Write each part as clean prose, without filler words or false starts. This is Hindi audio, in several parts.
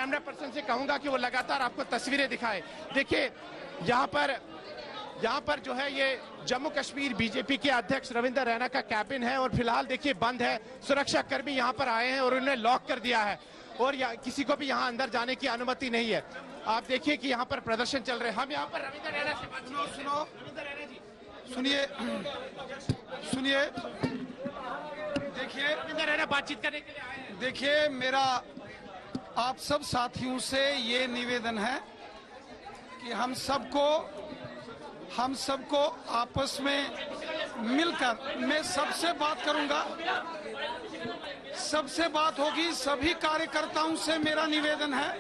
कैमरा पर्सन से कहूंगा कि वो लगातार आपको तस्वीरें दिखाए। देखिए यहाँ पर जो है ये जम्मू कश्मीर बीजेपी के अध्यक्ष रविंद्र रैना का कैबिन है और फिलहाल देखिए बंद है। सुरक्षा कर्मी यहाँ पर आए हैं और उन्हें लॉक कर दिया है और किसी को भी यहाँ अंदर जाने की अनुमति नहीं है। आप देखिए कि यहाँ पर प्रदर्शन चल रहे हैं। हम यहाँ पर रविंद्र रैना से बात रविंद्र रैना जी सुनिए, देखिए रविंद्र रैना बातचीत करने के लिए आए हैं। देखिए, मेरा आप सब साथियों से ये निवेदन है कि हम सबको आपस में मिलकर, मैं सबसे बात करूंगा, सबसे बात होगी। सभी कार्यकर्ताओं से मेरा निवेदन है,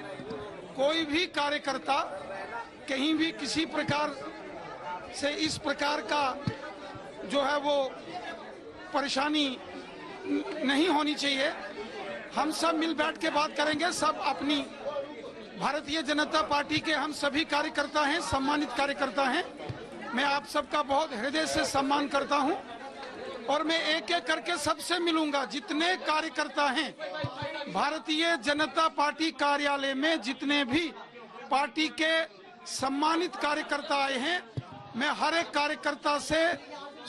कोई भी कार्यकर्ता कहीं भी किसी प्रकार से इस प्रकार का जो है वो परेशानी नहीं होनी चाहिए। हम सब मिल बैठ के बात करेंगे। सब अपनी भारतीय जनता पार्टी के हम सभी कार्यकर्ता हैं, सम्मानित कार्यकर्ता हैं। मैं आप सबका बहुत हृदय से सम्मान करता हूं और मैं एक एक करके सबसे मिलूंगा। जितने कार्यकर्ता हैं भारतीय जनता पार्टी कार्यालय में, जितने भी पार्टी के सम्मानित कार्यकर्ता आए हैं, मैं हर एक कार्यकर्ता से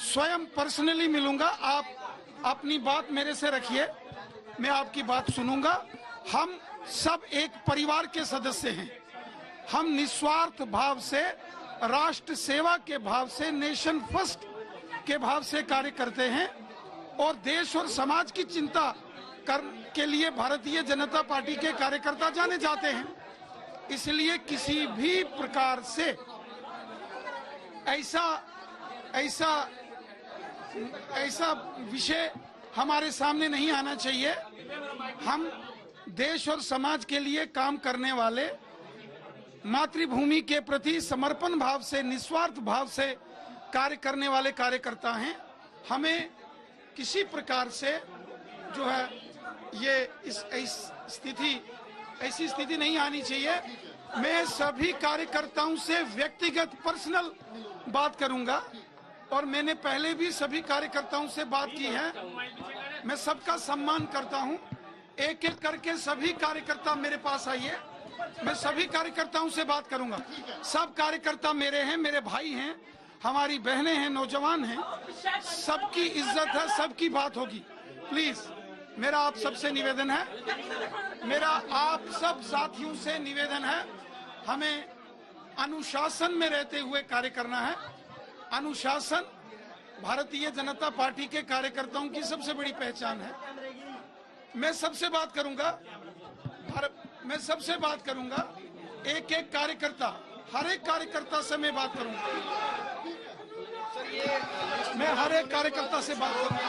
स्वयं पर्सनली मिलूंगा। आप अपनी बात मेरे से रखिए, मैं आपकी बात सुनूंगा। हम सब एक परिवार के सदस्य हैं। हम निस्वार्थ भाव से, राष्ट्र सेवा के भाव से, नेशन फर्स्ट के भाव से कार्य करते हैं और देश और समाज की चिंता के लिए भारतीय जनता पार्टी के कार्यकर्ता जाने जाते हैं। इसलिए किसी भी प्रकार से ऐसा विषय हमारे सामने नहीं आना चाहिए। हम देश और समाज के लिए काम करने वाले, मातृभूमि के प्रति समर्पण भाव से, निस्वार्थ भाव से कार्य करने वाले कार्यकर्ता हैं। हमें किसी प्रकार से जो है ये ऐसी स्थिति नहीं आनी चाहिए। मैं सभी कार्यकर्ताओं से व्यक्तिगत पर्सनल बात करूंगा और मैंने पहले भी सभी कार्यकर्ताओं से बात की है। मैं सबका सम्मान करता हूं। एक एक करके सभी कार्यकर्ता मेरे पास आइए, मैं सभी कार्यकर्ताओं से बात करूंगा। सब कार्यकर्ता मेरे हैं, मेरे भाई हैं, हमारी बहनें हैं, नौजवान हैं। सबकी इज्जत है, सबकी बात होगी। प्लीज मेरा आप सबसे निवेदन है, मेरा आप सब साथियों से निवेदन है, हमें अनुशासन में रहते हुए कार्य करना है। अनुशासन भारतीय जनता पार्टी के कार्यकर्ताओं की सबसे बड़ी पहचान है। मैं सबसे बात करूंगा, एक एक कार्यकर्ता, हर एक कार्यकर्ता से मैं बात करूंगा। मैं हर एक कार्यकर्ता से बात करूंगा।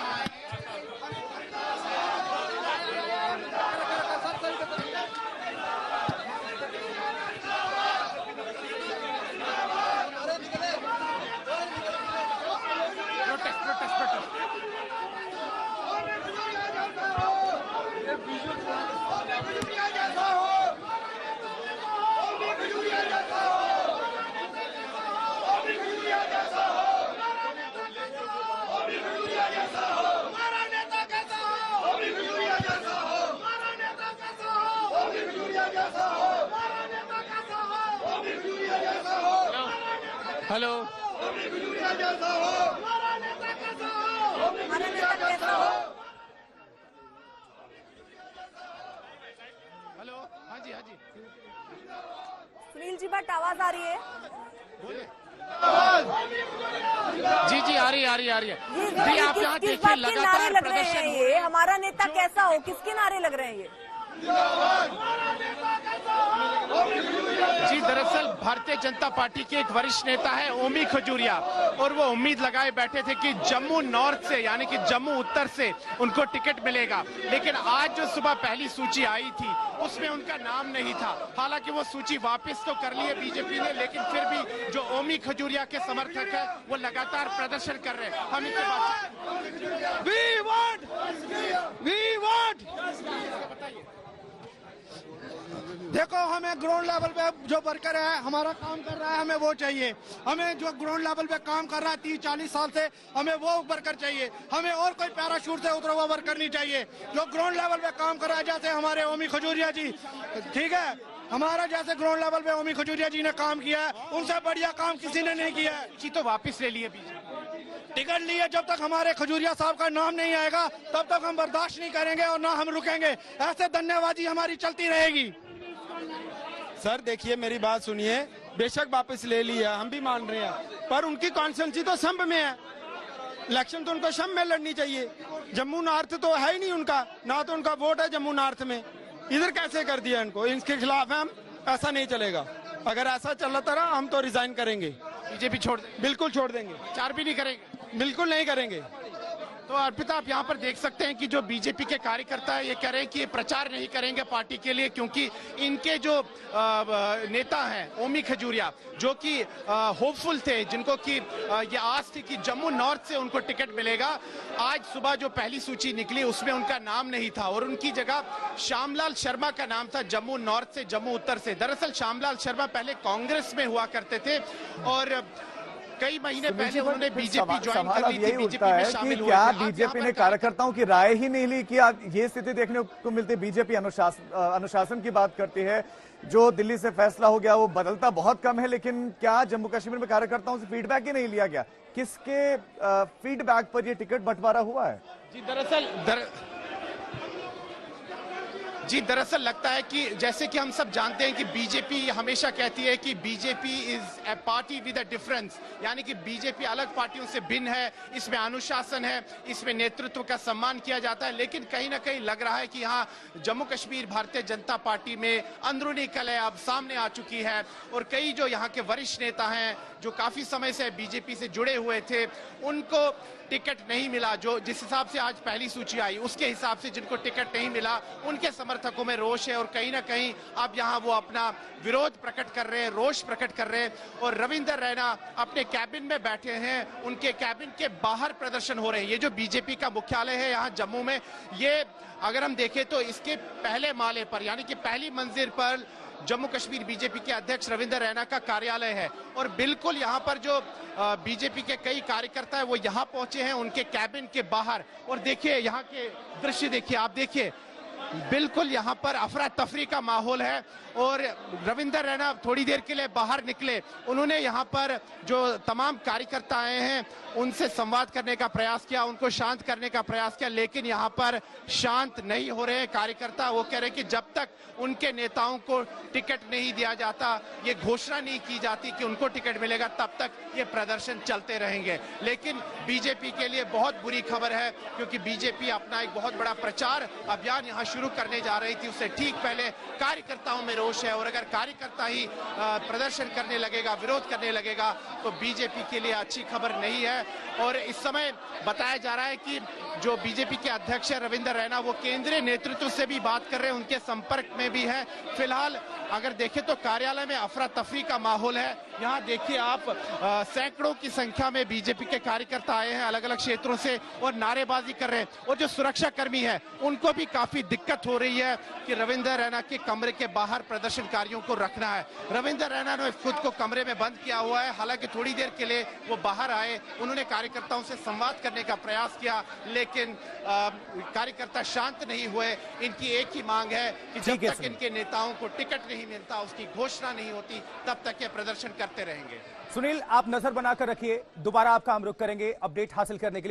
हेलो, हेलो, हाँ जी सुनील जी, बट आवाज आ रही है? जी आ रही है। जी आप यहाँ देखिए लगातार प्रदर्शन। ये हमारा नेता कैसा हो, किसके नारे लग रहे हैं ये? जी दरअसल भारतीय जनता पार्टी के एक वरिष्ठ नेता है ओमी खजूरिया, और वो उम्मीद लगाए बैठे थे कि जम्मू नॉर्थ से, यानी कि जम्मू उत्तर से उनको टिकट मिलेगा। लेकिन आज जो सुबह पहली सूची आई थी उसमें उनका नाम नहीं था। हालांकि वो सूची वापस तो कर ली है बीजेपी ने, लेकिन फिर भी जो ओमी खजूरिया के समर्थक है वो लगातार प्रदर्शन कर रहे हैं। हम इनके बात देखो हमें ग्राउंड लेवल पे जो वर्कर है हमारा काम कर रहा है, हमें वो चाहिए। हमें जो ग्राउंड लेवल पे काम कर रहा है 30-40 साल से, हमें वो वर्कर चाहिए। हमें और कोई पैराशूट से उतरा हुआ वर्कर नहीं चाहिए जो ग्राउंड लेवल पे काम कर रहा है, जैसे हमारे ओमी खजूरिया जी। ठीक है, हमारा जैसे ग्राउंड लेवल पे ओमी खजूरिया जी ने काम किया है, उनसे बढ़िया काम किसी ने नहीं किया है। जी तो वापस ले लिए बीजेपी, टिकट लिए, जब तक हमारे खजूरिया साहब का नाम नहीं आएगा तब तक हम बर्दाश्त नहीं करेंगे और ना हम रुकेंगे। ऐसे धन्यवादी हमारी चलती रहेगी। सर देखिए मेरी बात सुनिए, बेशक वापस ले लिया, हम भी मान रहे हैं, पर उनकी कॉन्स्टिट्यूंसी तो शंभ में है। इलेक्शन तो उनको शंभ में लड़नी चाहिए। जम्मू नॉर्थ तो है ही नहीं उनका, ना तो उनका वोट है जम्मू नॉर्थ में। इधर कैसे कर दिया इनको, इनके खिलाफ है हम। ऐसा नहीं चलेगा, अगर ऐसा चलता रहा हम तो रिजाइन करेंगे, बीजेपी छोड़ देंगे, बिल्कुल छोड़ देंगे, प्रचार भी नहीं करेंगे, बिल्कुल नहीं करेंगे। तो अर्पिता आप यहाँ पर देख सकते हैं कि जो बीजेपी के कार्यकर्ता है ये कह रहे हैं कि ये प्रचार नहीं करेंगे पार्टी के लिए, क्योंकि इनके जो नेता हैं ओमी खजूरिया जो कि होपफुल थे, जिनको कि ये आस थी कि जम्मू नॉर्थ से उनको टिकट मिलेगा, आज सुबह जो पहली सूची निकली उसमें उनका नाम नहीं था और उनकी जगह श्यामलाल शर्मा का नाम था जम्मू नॉर्थ से, जम्मू उत्तर से। दरअसल श्यामलाल शर्मा पहले कांग्रेस में हुआ करते थे और कई महीने पहले उन्होंने बीजेपी ज्वाइन कर ली थी, बीजेपी में शामिल हुए थे। क्या बीजेपी ने कार्यकर्ताओं की राय ही नहीं ली? कि ये स्थिति देखने को मिलती है। बीजेपी अनुशासन की बात करती है, जो दिल्ली से फैसला हो गया वो बदलता बहुत कम है, लेकिन क्या जम्मू कश्मीर में कार्यकर्ताओं से फीडबैक ही नहीं लिया गया? किसके फीडबैक पर ये टिकट बंटवारा हुआ है? जी दरअसल लगता है कि जैसे कि हम सब जानते हैं कि बीजेपी हमेशा कहती है कि BJP is a party with a difference, यानी कि बीजेपी अलग पार्टियों से भिन्न है, इसमें अनुशासन है, इसमें नेतृत्व का सम्मान किया जाता है। लेकिन कहीं ना कहीं लग रहा है कि यहाँ जम्मू कश्मीर भारतीय जनता पार्टी में अंदरूनी कलह अब सामने आ चुकी है और कई जो यहाँ के वरिष्ठ नेता हैं जो काफी समय से बीजेपी से जुड़े हुए थे, उनको टिकट नहीं मिला। जो जिस हिसाब से आज पहली सूची आई उसके हिसाब से जिनको टिकट नहीं मिला उनके समर्थकों में रोष है और कहीं ना कहीं अब यहाँ वो अपना विरोध प्रकट कर रहे हैं, रोष प्रकट कर रहे हैं। और रविंदर रैना अपने कैबिन में बैठे हैं, उनके कैबिन के बाहर प्रदर्शन हो रहे हैं। ये जो बीजेपी का मुख्यालय है यहाँ जम्मू में, ये अगर हम देखें तो इसके पहले माले पर यानी कि पहली मंजिल पर जम्मू कश्मीर बीजेपी के अध्यक्ष रविंदर रैना का कार्यालय है और बिल्कुल यहाँ पर जो बीजेपी के कई कार्यकर्ता है वो यहाँ पहुंचे हैं उनके कैबिन के बाहर। और देखिए यहाँ के दृश्य देखिए, आप देखिए बिल्कुल यहाँ पर अफरा तफरी का माहौल है और रविंदर रैना थोड़ी देर के लिए बाहर निकले, उन्होंने यहाँ पर जो तमाम कार्यकर्ता आए हैं उनसे संवाद करने का प्रयास किया, उनको शांत करने का प्रयास किया, लेकिन यहाँ पर शांत नहीं हो रहे हैं कार्यकर्ता। वो कह रहे हैं कि जब तक उनके नेताओं को टिकट नहीं दिया जाता, ये घोषणा नहीं की जाती कि उनको टिकट मिलेगा, तब तक ये प्रदर्शन चलते रहेंगे। लेकिन बीजेपी के लिए बहुत बुरी खबर है क्योंकि बीजेपी अपना एक बहुत बड़ा प्रचार अभियान यहाँ शुरू करने जा रही थी, उससे ठीक पहले कार्यकर्ताओं में रोष है और अगर कार्यकर्ता ही प्रदर्शन करने लगेगा, विरोध करने लगेगा तो बीजेपी के लिए अच्छी खबर नहीं है। और इस समय बताया जा रहा है कि जो बीजेपी के अध्यक्ष है रविंदर रैना वो केंद्रीय नेतृत्व से भी बात कर रहे हैं, उनके संपर्क में भी है। फिलहाल अगर देखें तो कार्यालय में अफरा तफरी का माहौल है। यहाँ देखिए आप सैकड़ों की संख्या में बीजेपी के कार्यकर्ता आए हैं अलग अलग क्षेत्रों से और नारेबाजी कर रहे हैं और जो सुरक्षा कर्मी है उनको भी काफी दिक्कत हो रही है कि रविंदर रैना के कमरे के बाहर प्रदर्शनकारियों को रखना है। रविंदर रैना ने खुद को कमरे में बंद किया हुआ है, हालांकि थोड़ी देर के लिए वो बाहर आए, उन्होंने कार्यकर्ताओं से संवाद करने का प्रयास किया, लेकिन कार्यकर्ता शांत नहीं हुए। इनकी एक ही मांग है कि जब तक इनके नेताओं को टिकट नहीं मिलता, उसकी घोषणा नहीं होती, तब तक ये प्रदर्शन करते रहेंगे। सुनील, आप नजर बनाकर रखिए, दोबारा आपका हम रुख करेंगे अपडेट हासिल करने के लिए।